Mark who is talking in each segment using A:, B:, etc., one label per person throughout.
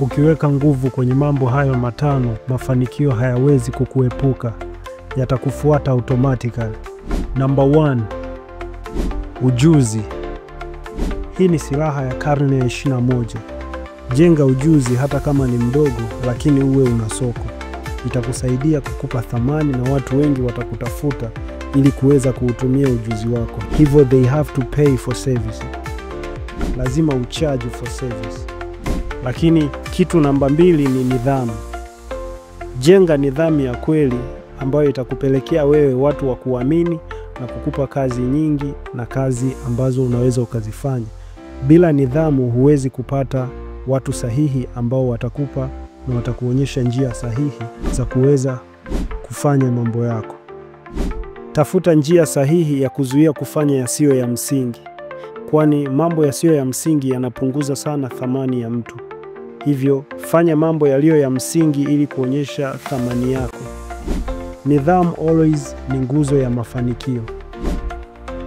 A: Ukiweka nguvu kwenye mambo hayo matano, mafanikio hayawezi kukuepuka. Yatakufuata automatically. Number 1. Ujuzi. Hii ni silaha ya karne ya 21. Jenga ujuzi hata kama ni mdogo, lakini uwe una soko. Itakusaidia kukupa thamani na watu wengi watakutafuta ili kuweza kuutumia ujuzi wako. Hivyo they have to pay for service. Lazima ucharge for service. Lakini kitu namba 2 ni nidhamu. Jenga nidhamu ya kweli ambayo itakupelekea wewe watu wa kuamini na kukupa kazi nyingi na kazi ambazo unaweza ukazifanya. Bila nidhamu huwezi kupata watu sahihi ambao watakupa na watakuonyesha njia sahihi za kuweza kufanya mambo yako. Tafuta njia sahihi ya kuzuia kufanya yasiyo ya msingi, kwani mambo yasiyo ya msingi yanapunguza sana thamani ya mtu. Hivyo fanya mambo yaliyo ya msingi ili kuonyesha thamani yako. Nidhamu always ni nguzo ya mafanikio.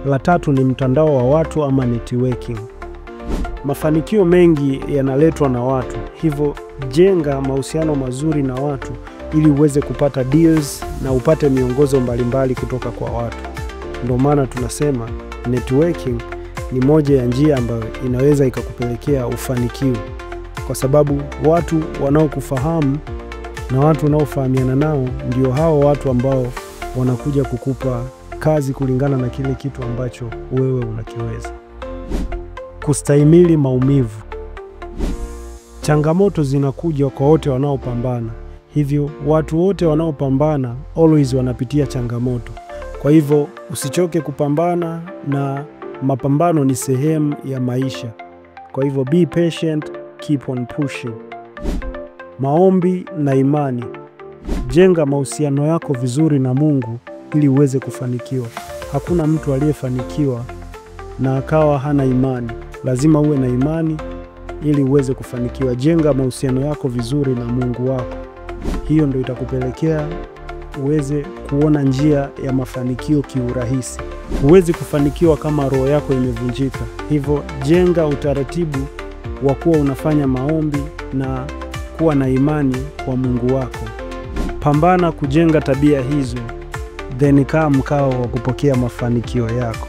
A: La 3 ni mtandao wa watu ama networking. Mafanikio mengi yanaletwa na watu. Hivyo jenga mahusiano mazuri na watu ili uweze kupata deals na upate miongozo mbalimbali kutoka kwa watu. Ndio maana tunasema networking ni moja ya njia ambayo inaweza ikakupelekea ufanikiwe. Kwa sababu watu wanaokufahamu na watu wanaofahamiana nao ndio hao watu ambao wanakuja kukupa kazi kulingana na kile kitu ambacho wewe unakiweza. Kustahimili maumivu. Changamoto zinakuja kwa wote wanaopambana. Hivyo watu wote wanaopambana always wanapitia changamoto. Kwa hivyo usichoke kupambana, na mapambano ni sehemu ya maisha. Kwa hivyo be patient, keep on pushing. Maombi na imani. Jenga mahusiano yako vizuri na Mungu ili uweze kufanikiwa. Hakuna mtu aliyefanikiwa na akawa hana imani. Lazima uwe na imani ili uweze kufanikiwa. Jenga mahusiano yako vizuri na Mungu wako. Hiyo ndio itakupelekea uweze kuona njia ya mafanikio kiurahisi. Huwezi kufanikiwa kama roho yako imevunjika. Hivyo jenga utaratibu wa kuwa unafanya maombi na kuwa na imani kwa Mungu wako. Pambana kujenga tabia hizo, then kaa mkao wa kupokea mafanikio yako.